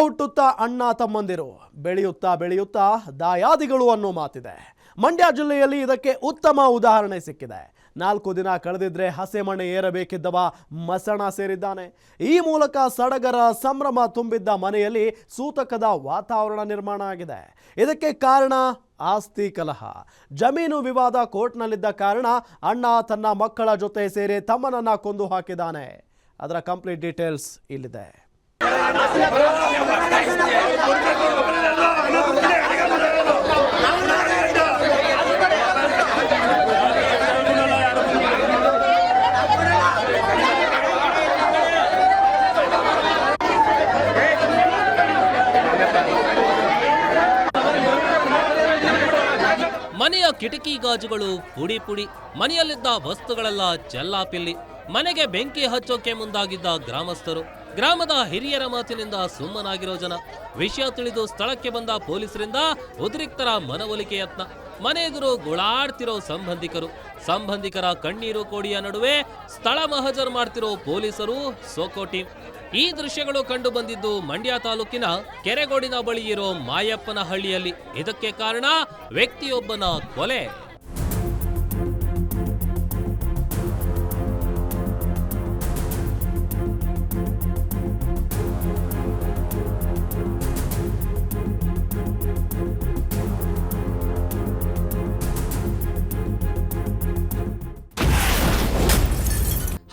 ಹುಟ್ಟುತ್ತಾ ಅಣ್ಣ ತಮ್ಮಂದಿರು, ಬೆಳೆಯುತ್ತಾ ದಾಯಾದಿಗಳು ಅನ್ನೋ ಮಾತಿದೆ. ಮಂಡ್ಯ ಜಿಲ್ಲೆಯಲ್ಲಿ ಇದಕ್ಕೆ ಉತ್ತಮ ಉದಾಹರಣೆ ಸಿಕ್ಕಿದೆ. 4 ದಿನ ಕಳೆದಿದ್ರೆ ಹಸೆಮಣೆ ಏರಬೇಕಿದ್ದವ ಮಸಣ ಸೇರಿದ್ದಾನೆ. ಈ ಮೂಲಕ ಸಡಗರ ಸಂಭ್ರಮ ತುಂಬಿದ್ದ ಮನೆಯಲ್ಲಿ ಸೂತಕದ ವಾತಾವರಣ ನಿರ್ಮಾಣ ಆಗಿದೆ. ಇದಕ್ಕೆ ಕಾರಣ ಆಸ್ತಿ ಕಲಹ, ಜಮೀನು ವಿವಾದ ಕೋರ್ಟ್ನಲ್ಲಿದ್ದ ಕಾರಣ ಅಣ್ಣ ತನ್ನ ಮಕ್ಕಳ ಜೊತೆ ಸೇರಿ ತಮ್ಮನನ್ನ ಕೊಂದು ಹಾಕಿದ್ದಾನೆ. ಅದರ ಕಂಪ್ಲೀಟ್ ಡೀಟೇಲ್ಸ್ ಇಲ್ಲಿದೆ. ಮನೆಯ ಕಿಟಕಿ ಗಾಜುಗಳು ಪುಡಿ ಪುಡಿ, ಮನೆಯಲ್ಲಿದ್ದ ವಸ್ತುಗಳೆಲ್ಲ ಚೆಲ್ಲಾಪಿಲ್ಲಿ. ಮನೆಗೆ ಬೆಂಕಿ ಹಚ್ಚೋಕೆ ಮುಂದಾಗಿದ್ದ ಗ್ರಾಮಸ್ಥರು, ಗ್ರಾಮದ ಹಿರಿಯರ ಮಾತಿನಿಂದ ಸುಮ್ಮನಾಗಿರೋ ಜನ. ವಿಷಯ ತಿಳಿದು ಸ್ಥಳಕ್ಕೆ ಬಂದ ಪೊಲೀಸರಿಂದ ಉದ್ರಿಕ್ತರ ಮನವೊಲಿಕೆ ಯತ್ನ. ಮನೆ ಎದುರು ಗುಳಾಡ್ತಿರೋ ಸಂಬಂಧಿಕರ ಕಣ್ಣೀರು ಕೋಡಿಯ ನಡುವೆ ಸ್ಥಳ ಮಹಜರ್ ಮಾಡ್ತಿರೋ ಪೊಲೀಸರು, ಸೋಕೋ ಟೀಮ್. ಈ ದೃಶ್ಯಗಳು ಕಂಡು ಬಂದಿದ್ದು ಮಂಡ್ಯ ತಾಲೂಕಿನ ಕೆರೆಗೋಡಿನ ಬಳಿ ಇರೋ ಮಾಯಪ್ಪನ ಹಳ್ಳಿಯಲ್ಲಿ. ಇದಕ್ಕೆ ಕಾರಣ ವ್ಯಕ್ತಿಯೊಬ್ಬನ ಕೊಲೆ.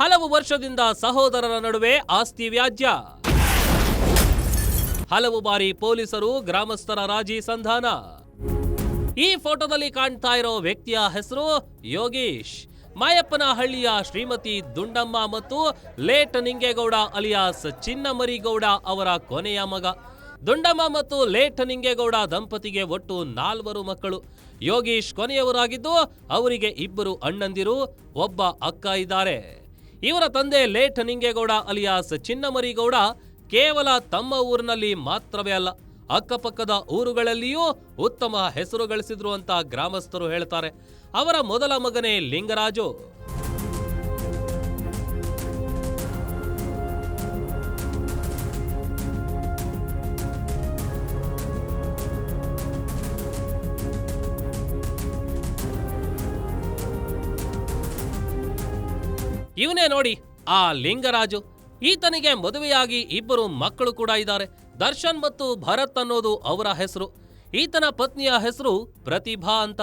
ಹಲವು ವರ್ಷದಿಂದ ಸಹೋದರರ ನಡುವೆ ಆಸ್ತಿ ವ್ಯಾಜ್ಯ. ಹಲವು ಬಾರಿ ಪೊಲೀಸರು ಗ್ರಾಮಸ್ಥರ ರಾಜಿ ಸಂಧಾನ. ಈ ಫೋಟೋದಲ್ಲಿ ಕಾಣ್ತಾ ಇರೋ ವ್ಯಕ್ತಿಯ ಹೆಸರು ಯೋಗೇಶ್. ಮಾಯಪ್ಪನ ಹಳ್ಳಿಯ ಶ್ರೀಮತಿ ದುಂಡಮ್ಮ ಮತ್ತು ಲೇಟ್ ನಿಂಗೇಗೌಡ ಅಲಿಯಾಸ್ ಚಿನ್ನಮರಿಗೌಡ ಅವರ ಕೊನೆಯ ಮಗ. ದುಂಡಮ್ಮ ಮತ್ತು ಲೇಟ್ ನಿಂಗೇಗೌಡ ದಂಪತಿಗೆ ಒಟ್ಟು 4 ಮಕ್ಕಳು. ಯೋಗೇಶ್ ಕೊನೆಯವರಾಗಿದ್ದು ಅವರಿಗೆ 2 ಅಣ್ಣಂದಿರು, ಒಬ್ಬ ಅಕ್ಕ ಇದ್ದಾರೆ. ಇವರ ತಂದೆ ಲೇಟ್ ನಿಂಗೇಗೌಡ ಅಲಿಯಾಸ್ ಚಿನ್ನಮರಿಗೌಡ ಕೇವಲ ತಮ್ಮ ಊರಿನಲ್ಲಿ ಮಾತ್ರವೇ ಅಲ್ಲ, ಅಕ್ಕಪಕ್ಕದ ಊರುಗಳಲ್ಲಿಯೂ ಉತ್ತಮ ಹೆಸರು ಗಳಿಸಿದ್ರು ಅಂತ ಗ್ರಾಮಸ್ಥರು ಹೇಳ್ತಾರೆ. ಅವರ ಮೊದಲ ಮಗನೇ ಲಿಂಗರಾಜು. ಇವನೇ ನೋಡಿ ಆ ಲಿಂಗರಾಜು. ಈತನಿಗೆ ಮದುವೆಯಾಗಿ 2 ಮಕ್ಕಳು ಕೂಡ ಇದ್ದಾರೆ. ದರ್ಶನ್ ಮತ್ತು ಭರತ್ ಅನ್ನೋದು ಅವರ ಹೆಸರು. ಈತನ ಪತ್ನಿಯ ಹೆಸರು ಪ್ರತಿಭಾ ಅಂತ.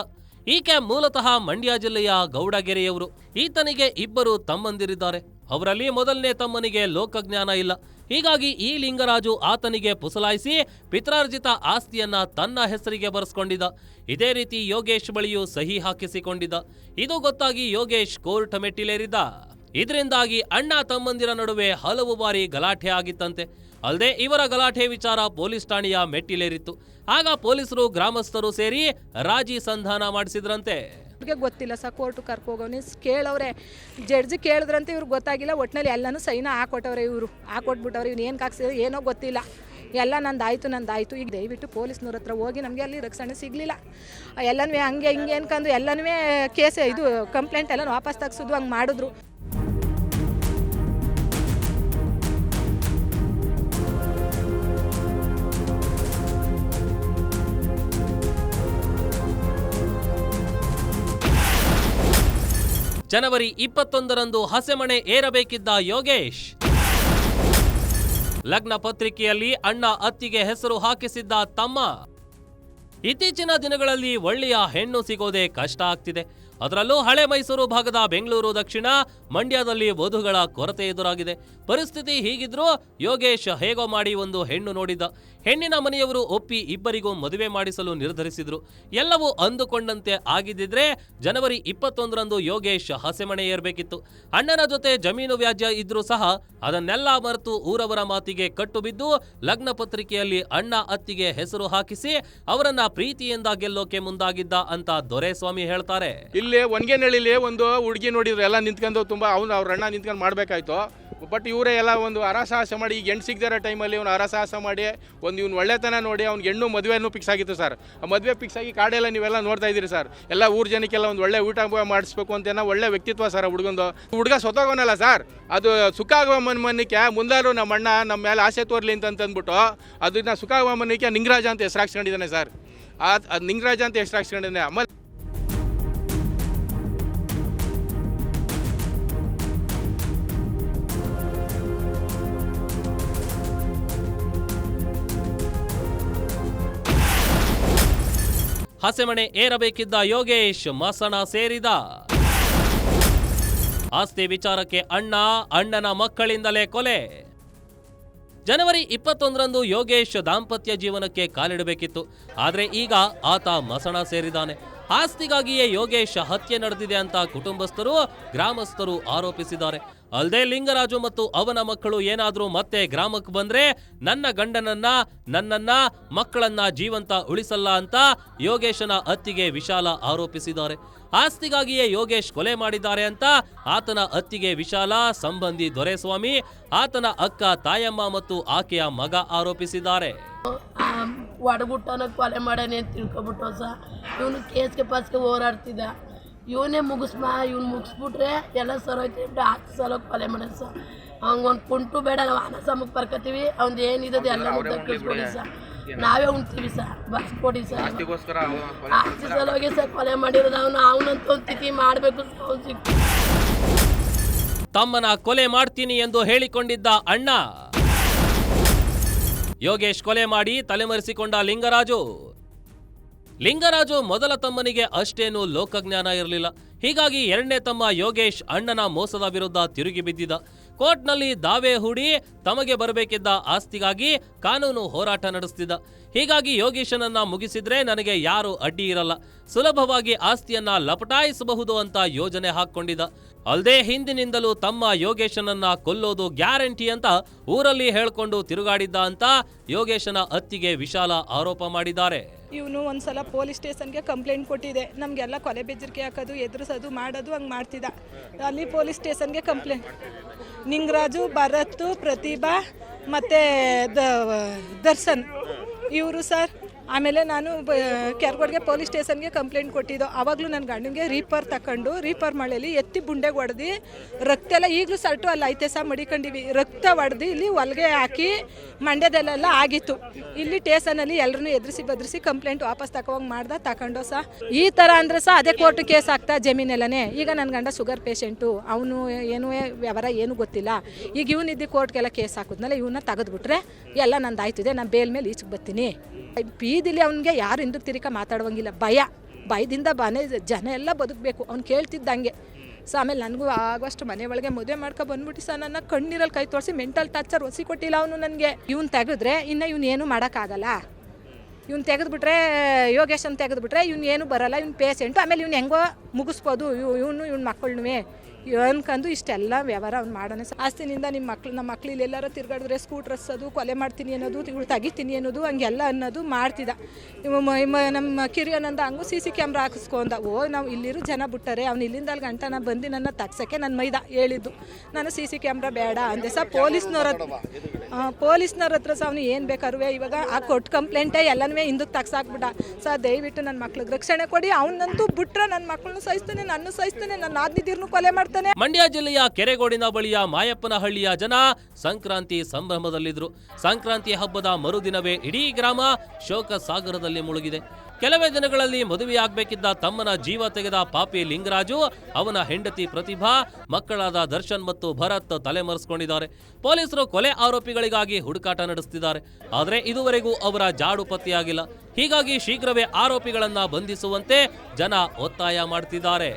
ಈಕೆ ಮೂಲತಃ ಮಂಡ್ಯ ಜಿಲ್ಲೆಯ ಗೌಡಗೆರೆಯವರು. ಈತನಿಗೆ 2 ತಮ್ಮಂದಿರಿದ್ದಾರೆ. ಅವರಲ್ಲಿ ಮೊದಲನೇ ತಮ್ಮನಿಗೆ ಲೋಕಜ್ಞಾನ ಇಲ್ಲ. ಹೀಗಾಗಿ ಈ ಲಿಂಗರಾಜು ಆತನಿಗೆ ಪುಸಲಾಯಿಸಿ ಪಿತ್ರಾರ್ಜಿತ ಆಸ್ತಿಯನ್ನ ತನ್ನ ಹೆಸರಿಗೆ ಬರೆಸ್ಕೊಂಡಿದ್ದ. ಇದೇ ರೀತಿ ಯೋಗೇಶ್ ಬಳಿಯೂ ಸಹಿ ಹಾಕಿಸಿಕೊಂಡಿದ್ದ. ಇದು ಗೊತ್ತಾಗಿ ಯೋಗೇಶ್ ಕೋರ್ಟ್ ಮೆಟ್ಟಿಲೇರಿದ್ದ. ಇದರಿಂದಾಗಿ ಅಣ್ಣ ತಮ್ಮಂದಿರ ನಡುವೆ ಹಲವು ಬಾರಿ ಗಲಾಟೆ ಆಗಿತ್ತಂತೆ. ಅಲ್ಲದೆ ಇವರ ಗಲಾಟೆ ವಿಚಾರ ಪೊಲೀಸ್ ಠಾಣೆಯ ಮೆಟ್ಟಿಲೇರಿತ್ತು. ಆಗ ಪೊಲೀಸರು ಗ್ರಾಮಸ್ಥರು ಸೇರಿ ರಾಜಿ ಸಂಧಾನ ಮಾಡಿಸಿದ್ರಂತೆ. ಗೊತ್ತಿಲ್ಲ ಸರ್, ಕೋರ್ಟ್ ಕರ್ಕೋಗವ್ನಿ ಕೇಳವ್ರೆ, ಜಡ್ಜಿ ಕೇಳಿದ್ರಂತೆ, ಇವ್ರಿಗೆ ಗೊತ್ತಾಗಿಲ್ಲ. ಒಟ್ಟಿನಲ್ಲಿ ಎಲ್ಲನೂ ಸೈನ ಹಾಕೊಟ್ಟವ್ರೆ, ಇವರು ಹಾಕೊಟ್ಬಿಟ್ಟವ್ರೆ. ಇವ್ನು ಏನು ಕಾಕ್ಸಿದ್ರೆ ಏನೋ ಗೊತ್ತಿಲ್ಲ, ಎಲ್ಲ ನಂದಾಯ್ತು. ಈಗ ದಯವಿಟ್ಟು ಪೊಲೀಸ್ನವ್ರ ಹತ್ರ ಹೋಗಿ ನಮಗೆ ಅಲ್ಲಿ ರಕ್ಷಣೆ ಸಿಗಲಿಲ್ಲ. ಎಲ್ಲನೂ ಹಂಗೆ ಹಿಂಗೆ ಅನ್ಕೊಂಡು ಎಲ್ಲನೂ ಕೇಸ್ ಇದು ಕಂಪ್ಲೇಂಟ್ ಎಲ್ಲ ವಾಪಸ್ ತೆಗ್ಸೋದು ಹಂಗೆ ಮಾಡಿದ್ರು. ಜನವರಿ 21ರಂದು ಹಸೆಮಣೆ ಏರಬೇಕಿದ್ದ ಯೋಗೇಶ್ ಲಗ್ನ ಪತ್ರಿಕೆಯಲ್ಲಿ ಅಣ್ಣ ಅತ್ತಿಗೆ ಹೆಸರು ಹಾಕಿಸಿದ್ದ ತಮ್ಮ. ಇತ್ತೀಚಿನ ದಿನಗಳಲ್ಲಿ ಒಳ್ಳೆಯ ಹೆಣ್ಣು ಸಿಗೋದೇ ಕಷ್ಟ ಆಗ್ತಿದೆ. ಅದರಲ್ಲೂ ಹಳೆ ಮೈಸೂರು ಭಾಗದ ಬೆಂಗಳೂರು ದಕ್ಷಿಣ ಮಂಡ್ಯದಲ್ಲಿ ವಧುಗಳ ಕೊರತೆ ಎದುರಾಗಿದೆ. ಪರಿಸ್ಥಿತಿ ಹೀಗಿದ್ರೂ ಯೋಗೇಶ್ ಹೇಗೋ ಮಾಡಿ ಒಂದು ಹೆಣ್ಣು ನೋಡಿದ್ದ. ಹೆಣ್ಣಿನ ಮನೆಯವರು ಒಪ್ಪಿ 2 ಮದುವೆ ಮಾಡಿಸಲು ನಿರ್ಧರಿಸಿದ್ರು. ಎಲ್ಲವೂ ಅಂದುಕೊಂಡಂತೆ ಆಗಿದ್ದಿದ್ರೆ ಜನವರಿ 21ರಂದು ಯೋಗೇಶ್ ಹಸೆಮಣೆ ಏರ್ಬೇಕಿತ್ತು. ಅಣ್ಣನ ಜೊತೆ ಜಮೀನು ವ್ಯಾಜ್ಯ ಇದ್ರೂ ಸಹ ಅದನ್ನೆಲ್ಲ ಮರೆತು ಊರವರ ಮಾತಿಗೆ ಕಟ್ಟು ಬಿದ್ದು ಲಗ್ನ ಪತ್ರಿಕೆಯಲ್ಲಿ ಅಣ್ಣ ಅತ್ತಿಗೆ ಹೆಸರು ಹಾಕಿಸಿ ಅವರನ್ನ ಪ್ರೀತಿಯಿಂದ ಗೆಲ್ಲೋಕೆ ಮುಂದಾಗಿದ್ದ ಅಂತ ದೊರೆಸ್ವಾಮಿ ಹೇಳ್ತಾರೆ. ಇಲ್ಲಿ ಒಣಗೆನಹಳ್ಳಿಲಿ ಒಂದು ಹುಡುಗಿ ನೋಡಿದ್ರು ಎಲ್ಲ ನಿಂತ್ಕೊಂಡು ತುಂಬ ಅವ್ರ ಅಣ್ಣ ನಿಂತ್ಕೊಂಡು ಮಾಡಬೇಕಾಯ್ತು. ಬಟ್ ಇವರೇ ಎಲ್ಲ ಒಂದು ಹರಸಾಹಸ ಮಾಡಿ ಈಗ ಹೆಣ್ಣು ಸಿಗದಿರೋ ಟೈಮಲ್ಲಿ ಅವ್ನು ಹರಸಾಹಸ ಮಾಡಿ ಒಂದು ಇವ್ನು ಒಳ್ಳೆತನ ನೋಡಿ ಅವ್ನಿಗೆ ಹೆಣ್ಣು ಮದುವೆನೂ ಫಿಕ್ಸ್ ಆಗಿತ್ತು ಸರ್. ಆ ಮದುವೆ ಫಿಕ್ಸ್ ಆಗಿ ಕಾಡೆಲ್ಲ ನೀವೆಲ್ಲ ನೋಡ್ತಾ ಇದ್ದೀರಿ ಸರ್. ಎಲ್ಲ ಊರು ಜನಕ್ಕೆಲ್ಲ ಒಂದು ಒಳ್ಳೆ ಊಟ ಮಾಡಿಸ್ಬೇಕು ಅಂತ ಒಳ್ಳೆ ವ್ಯಕ್ತಿತ್ವ ಸರ್ ಹುಡುಗಂದು. ಹುಡುಗ ಸೊತ್ತೋಗೋನಲ್ಲ ಸರ್, ಅದು ಸುಖ ಆಗುವ ಮನ್ನಕ್ಕೆ ಮುಂದಾರು ನಮ್ಮ ಅಣ್ಣ ನಮ್ಮ ಮೇಲೆ ಆಸೆ ತೋರ್ಲಿ ಅಂತಂದ್ಬಿಟ್ಟು ಅದನ್ನ ಸುಖ ಆಗುವ ಮನ್ನಕ್ಕೆ ನಿಂಗರಾಜ ಅಂತ ಹೆಸರು ಹಾಕ್ಸ್ಕೊಂಡಿದ್ದಾನೆ ಸರ್. ಅದು ನಿಂಗರಾಜ ಅಂತ ಹೆಸರು ಹಾಕ್ಸ್ಕೊಂಡಿದ್ದಾನೆ. ಆಮೇಲೆ ಹಸೆಮಣೆ ಏರಬೇಕಿದ್ದ ಯೋಗೇಶ್ ಮಸಣ ಸೇರಿದ. ಆಸ್ತಿ ವಿಚಾರಕ್ಕೆ ಅಣ್ಣನ ಮಕ್ಕಳಿಂದಲೇ ಕೊಲೆ. ಜನವರಿ 21ರಂದು ಯೋಗೇಶ್ ದಾಂಪತ್ಯ ಜೀವನಕ್ಕೆ ಕಾಲಿಡಬೇಕಿತ್ತು. ಆದರೆ ಈಗ ಆತ ಮಸಣ ಸೇರಿದ್ದಾನೆ. ಆಸ್ತಿಗಾಗಿಯೇ ಯೋಗೇಶ್ ಹತ್ಯೆ ನಡೆದಿದೆ ಅಂತ ಕುಟುಂಬಸ್ಥರು ಗ್ರಾಮಸ್ಥರು ಆರೋಪಿಸಿದ್ದಾರೆ. ಅಲ್ಲದೆ ಲಿಂಗರಾಜು ಮತ್ತು ಅವನ ಮಕ್ಕಳು ಏನಾದ್ರೂ ಮತ್ತೆ ಗ್ರಾಮಕ್ಕೆ ಬಂದ್ರೆ ನನ್ನ ಗಂಡನನ್ನ ನನ್ನನ್ನ ಮಕ್ಕಳನ್ನ ಜೀವಂತ ಉಳಿಸಲ್ಲ ಅಂತ ಯೋಗೇಶನ ಅತ್ತಿಗೆ ವಿಶಾಲ ಆರೋಪಿಸಿದ್ದಾರೆ. ಆಸ್ತಿಗಾಗಿಯೇ ಯೋಗೇಶ್ ಕೊಲೆ ಮಾಡಿದ್ದಾರೆ ಅಂತ ಆತನ ಅತ್ತಿಗೆ ವಿಶಾಲ, ಸಂಬಂಧಿ ದೊರೆಸ್ವಾಮಿ, ಆತನ ಅಕ್ಕ ತಾಯಮ್ಮ ಮತ್ತು ಆಕೆಯ ಮಗ ಆರೋಪಿಸಿದ್ದಾರೆ. ಒಡಗುಟ್ಟನ ಕೊಲೆ ಮಾಡಾನೆ ಅಂತ ತಿಳ್ಕೊಬಿಟ್ಟು ಇವನು ಕೇಸ್ಗೆ ಪಾಸ್ಗೆ ಹೋರಾಡ್ತಿದ್ದ. ಇವನೇ ಇವ್ನು ಮುಗಿಸ್ಬಿಟ್ರೆ ಎಲ್ಲ ಸರೋಯ್ತು ಅಂತ 10 ಸಲ ಕೊಲೆ ಮಾಡೋದು ಸರ್. ಅವ್ನಿಗೊಂದು ಕುಂಟು ಬೇಡ, ನಾವು ಅನ್ನ ಸಮಕ್ಕೆ ಬರ್ಕೋತೀವಿ, ಅವ್ನು ಏನಿದೆ ಎಲ್ಲ ದಕ್ಕಿಸ್ಕೊಡಿ ಸರ್, ನಾವೇ ಉಣ್ತೀವಿ ಸರ್, ಬರ್ಸ್ಕೊಡಿ ಸರ್. ಆಸ್ತಿ ಸಲುವಾಗಿ ಸರ್ ಕೊಲೆ ಮಾಡಿರೋದು. ಅವನಂತೂ ಒಂದು ತಿಥಿ ಮಾಡಬೇಕು ಸರ್. ತಮ್ಮನ ಕೊಲೆ ಮಾಡ್ತೀನಿ ಎಂದು ಹೇಳಿಕೊಂಡಿದ್ದ ಅಣ್ಣ ಯೋಗೇಶ್ ಕೊಲೆ ಮಾಡಿ ತಲೆಮರೆಸಿಕೊಂಡ ಲಿಂಗರಾಜು ಮೊದಲ ತಮ್ಮನಿಗೆ ಅಷ್ಟೇನೂ ಲೋಕಜ್ಞಾನ ಇರಲಿಲ್ಲ. ಹೀಗಾಗಿ ಎರಡನೇ ತಮ್ಮ ಯೋಗೇಶ್ ಅಣ್ಣನ ಮೋಸದ ವಿರುದ್ಧ ತಿರುಗಿ ಬಿದ್ದಿದ್ದ. ಕೋರ್ಟ್ನಲ್ಲಿ ದಾವೆ ಹೂಡಿ ತಮಗೆ ಬರಬೇಕಿದ್ದ ಆಸ್ತಿಗಾಗಿ ಕಾನೂನು ಹೋರಾಟ ನಡೆಸುತ್ತಿದ್ದ. ಹೀಗಾಗಿ ಯೋಗೇಶನನ್ನ ಮುಗಿಸಿದ್ರೆ ನನಗೆ ಯಾರು ಅಡ್ಡಿ ಇರಲ್ಲ, ಸುಲಭವಾಗಿ ಆಸ್ತಿಯನ್ನ ಲಪಟಾಯಿಸಬಹುದು ಅಂತ ಯೋಜನೆ ಹಾಕೊಂಡಿದ್ದ. ಅಲ್ಲದೆ ಹಿಂದಿನಿಂದಲೂ ತಮ್ಮ ಯೋಗೇಶನನ್ನ ಕೊಲ್ಲೋದು ಗ್ಯಾರಂಟಿ ಅಂತ ಊರಲ್ಲಿ ಹೇಳ್ಕೊಂಡು ತಿರುಗಾಡಿದ್ದ ಅಂತ ಯೋಗೇಶನ ಅತ್ತಿಗೆ ವಿಶಾಲ ಆರೋಪ ಮಾಡಿದ್ದಾರೆ. ಇವನು ಒಂದ್ಸಲ ಪೊಲೀಸ್ ಸ್ಟೇಷನ್ಗೆ ಕಂಪ್ಲೇಂಟ್ ಕೊಟ್ಟಿದೆ. ನಮಗೆಲ್ಲ ಕೊಲೆ ಬೆದರಿಕೆ ಹಾಕೋದು, ಎದುರಿಸೋದು, ಮಾಡೋದು ಹಂಗೆ ಮಾಡ್ತಿದ್ದ. ಅಲ್ಲಿ ಪೊಲೀಸ್ ಸ್ಟೇಷನ್ಗೆ ಕಂಪ್ಲೇಂಟ್, ನಿಂಗರಾಜು, ಭರತ್, ಪ್ರತಿಭಾ ಮತ್ತು ದರ್ಶನ್ ಇವರು ಸರ್. ಆಮೇಲೆ ನಾನು ಕೆರಗೋಡಿಗೆ ಪೊಲೀಸ್ ಸ್ಟೇಷನ್ಗೆ ಕಂಪ್ಲೇಂಟ್ ಕೊಟ್ಟಿದ್ದು. ಆವಾಗಲೂ ನನ್ನ ಗಂಡನಿಗೆ ರೀಪರ್ ಮಳೆಯಲ್ಲಿ ಎತ್ತಿ ಬುಂಡೆಗೆ ಹೊಡೆದು ರಕ್ತ ಎಲ್ಲ ಈಗಲೂ ಸರ್ಟು ಅಲ್ಲಿ ಐತೆ ಸಹ ಮಡಿಕೊಂಡಿವಿ. ರಕ್ತ ಹೊಡೆದು ಇಲ್ಲಿ ಹೊಲಿಗೆ ಹಾಕಿ ಮಂಡ್ಯದಲ್ಲೆಲ್ಲ ಆಗಿತ್ತು. ಇಲ್ಲಿ ಸ್ಟೇಷನಲ್ಲಿ ಎಲ್ಲರೂ ಎದುರಿಸಿ ಕಂಪ್ಲೇಂಟ್ ವಾಪಸ್ ತಗೊಂಡು ಸಹ ಈ ಥರ ಅಂದರೆ ಸಹ ಅದೇ ಕೋರ್ಟ್ ಕೇಸ್ ಆಗ್ತಾ ಜಮೀನೆಲ್ಲನೇ. ಈಗ ನನ್ನ ಗಂಡ ಶುಗರ್ ಪೇಷೆಂಟು, ಅವನು ಏನೂ ವ್ಯವಹಾರ ಏನೂ ಗೊತ್ತಿಲ್ಲ. ಈಗ ಇವನಿದ್ದು ಕೋರ್ಟ್ಗೆಲ್ಲ ಕೇಸ್ ಹಾಕಿದ್ಮೇಲೆ ಇವನ್ನ ತೆಗೆದ್ಬಿಟ್ರೆ ಎಲ್ಲ ನಂದು ಆಯ್ತಿದೆ, ನಾನು ಬೇಲ್ ಮೇಲೆ ಈಚೆಗೆ ಬರ್ತೀನಿ. ಬೀದಿಲಿ ಅವನಿಗೆ ಯಾರು ಹಿಂದಕ್ಕೆ ತಿರುಕ ಮಾತಾಡುವಂಗಿಲ್ಲ. ಭಯದಿಂದ ಜನ ಎಲ್ಲ ಬದುಕಬೇಕು ಅವ್ನು ಕೇಳ್ತಿದ್ದಂಗೆ. ಸೊ ಆಮೇಲೆ ನನಗೂ ಆಗೋಷ್ಟು ಮನೆ ಒಳಗೆ ಮದುವೆ ಮಾಡ್ಕೊ ಬಂದ್ಬಿಟ್ಟು ಸಹ ನನ್ನ ಕಣ್ಣೀರಲ್ಲಿ ಕೈ ತೋರಿಸಿ ಮೆಂಟಲ್ ಟಾರ್ಚರ್ ಒಸಿ ಕೊಟ್ಟಿಲ್ಲ ಅವನು ನನಗೆ. ಇವ್ನು ತೆಗೆದ್ರೆ ಇನ್ನು ಇವ್ನು ಏನೂ ಮಾಡೋಕ್ಕಾಗಲ್ಲ. ಇವ್ನು ತೆಗೆದುಬಿಟ್ರೆ ಯೋಗೇಶನ್ ತೆಗೆದುಬಿಟ್ರೆ ಇವ್ನು ಏನೂ ಬರೋಲ್ಲ, ಇವ್ನು ಪೇಷೆಂಟು. ಆಮೇಲೆ ಇವ್ನು ಹೆಂಗೋ ಮುಗಿಸ್ಬೋದು ಇವ್ನ ಮಕ್ಕಳನ್ನೂ ಅನ್ಕೊಂಡು ಇಷ್ಟೆಲ್ಲ ವ್ಯವಹಾರ ಅವ್ನು ಮಾಡೋಣ. ಆಸ್ತಿನಿಂದ ನಮ್ಮ ಮಕ್ಳು ಇಲ್ಲೆಲ್ಲರೂ ತಿರ್ಗಾಡಿದ್ರೆ ಸ್ಕೂಟ್ರ್ ಹಚ್ಚೋದು, ಕೊಲೆ ಮಾಡ್ತೀನಿ ಅನ್ನೋದು, ಇವಳು ತೆಗಿತೀನಿ ಅನ್ನೋದು, ಹಂಗೆಲ್ಲ ಅನ್ನೋದು ಮಾಡ್ತಿದ್ದ. ನಮ್ಮ ಕಿರಿಯನಂದ ಹಂಗೂ CC ಕ್ಯಾಮ್ರಾ ಹಾಕಿಸ್ಕೊಂಡ. ನಾವು ಇಲ್ಲಿರೋ ಜನ ಬಿಟ್ಟಾರೆ, ಅವ್ನು ಇಲ್ಲಿಂದ ಅಲ್ಲಿ ಗಂಟ ನಾನು ಬಂದು ನನ್ನ ತಗ್ಸೋಕ್ಕೆ ನನ್ನ ಮೈದ ಹೇಳಿದ್ದು. ನಾನು CC ಕ್ಯಾಮ್ರಾ ಬೇಡ ಅಂದೆ ಸಹ. ಪೊಲೀಸ್ನವ್ರ ಹತ್ರ ಸಹ ಅವನು ಏನು ಬೇಕಾರು ಇವಾಗ ಆ ಕೊಟ್ಟು ಕಂಪ್ಲೇಂಟೇ ಎಲ್ಲನೂ ಹಿಂದಕ್ಕೆ ತಗ್ಸಾಕ್ಬಿಟ್ಟ. ಸರ್ ದಯವಿಟ್ಟು ನನ್ನ ಮಕ್ಳಿಗೆ ರಕ್ಷಣೆ ಕೊಡಿ. ಅವನಂತೂ ಬಿಟ್ರೆ ನನ್ನ ಮಕ್ಕಳನ್ನು ಸಹಿಸ್ತಾನೆ, ನನ್ನ ಸಹಿಸ್ತಾನೆ, ನನ್ನ ನಾದ್ನಿದಿರ್ನು ಕೊಲೆ ಮಾಡ್ತಾನೆ. ಮಂಡ್ಯ ಜಿಲ್ಲೆಯ ಕೆರೆಗೋಡಿನ ಬಳಿಯ ಮಾಯಪ್ಪನಹಳ್ಳಿಯ ಜನ ಸಂಕ್ರಾಂತಿ ಸಂಭ್ರಮದಲ್ಲಿದ್ರು. ಸಂಕ್ರಾಂತಿ ಹಬ್ಬದ ಮರುದಿನವೇ ಇಡೀ ಗ್ರಾಮ ಶೋಕ ಸಾಗರದಲ್ಲಿ ಮುಳುಗಿದೆ. ಕೆಲವೇ ದಿನಗಳಲ್ಲಿ ಮದುವೆಯಾಗಬೇಕಿದ್ದ ತಮ್ಮನ ಜೀವ ತೆಗೆದ ಪಾಪಿ ಲಿಂಗರಾಜು, ಅವನ ಹೆಂಡತಿ ಪ್ರತಿಭಾ, ಮಕ್ಕಳಾದ ದರ್ಶನ್ ಮತ್ತು ಭರತ್ ತಲೆಮರೆಸಿಕೊಂಡಿದ್ದಾರೆ. ಪೊಲೀಸರು ಕೊಲೆ ಆರೋಪಿಗಳಿಗಾಗಿ ಹುಡುಕಾಟ ನಡೆಸುತ್ತಿದ್ದಾರೆ. ಆದರೆ ಇದುವರೆಗೂ ಅವರ ಜಾಡು ಪತ್ತೆಯಾಗಿಲ್ಲ. ಹೀಗಾಗಿ ಶೀಘ್ರವೇ ಆರೋಪಿಗಳನ್ನ ಬಂಧಿಸುವಂತೆ ಜನ ಒತ್ತಾಯ ಮಾಡ್ತಿದ್ದಾರೆ.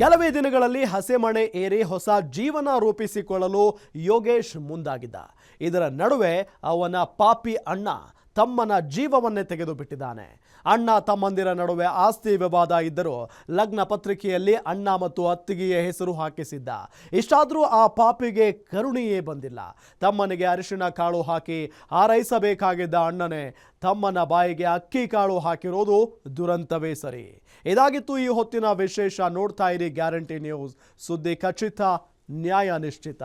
ಕೆಲವೇ ದಿನಗಳಲ್ಲಿ ಹಸೆಮಣೆ ಏರಿ ಹೊಸ ಜೀವನ ರೂಪಿಸಿಕೊಳ್ಳಲು ಯೋಗೇಶ್ ಮುಂದಾಗಿದ್ದ. ಇದರ ನಡುವೆ ಅವನ ಪಾಪಿ ಅಣ್ಣ ತಮ್ಮನ ಜೀವವನ್ನೇ ತೆಗೆದು ಬಿಟ್ಟಿದ್ದಾನೆ. ಅಣ್ಣ ತಮ್ಮಂದಿರ ನಡುವೆ ಆಸ್ತಿ ವಿವಾದ ಇದ್ದರೂ ಲಗ್ನ ಪತ್ರಿಕೆಯಲ್ಲಿ ಅಣ್ಣ ಮತ್ತು ಅತ್ತಿಗೆಯ ಹೆಸರು ಹಾಕಿಸಿದ್ದ. ಇಷ್ಟಾದರೂ ಆ ಪಾಪಿಗೆ ಕರುಣೆಯೇ ಬಂದಿಲ್ಲ. ತಮ್ಮನಿಗೆ ಅರಿಶಿಣ ಕಾಳು ಹಾಕಿ ಹಾರೈಸಬೇಕಾಗಿದ್ದ ಅಣ್ಣನೇ ತಮ್ಮನ ಬಾಯಿಗೆ ಅಕ್ಕಿ ಕಾಳು ಹಾಕಿರೋದು ದುರಂತವೇ ಸರಿ. ಇದಾಗಿತ್ತು ಈ ಹೊತ್ತಿನ ವಿಶೇಷ. ನೋಡ್ತಾ ಇರಿ ಗ್ಯಾರಂಟಿ ನ್ಯೂಸ್. ಸುದ್ದಿ ಖಚಿತ, ನ್ಯಾಯ ನಿಶ್ಚಿತ.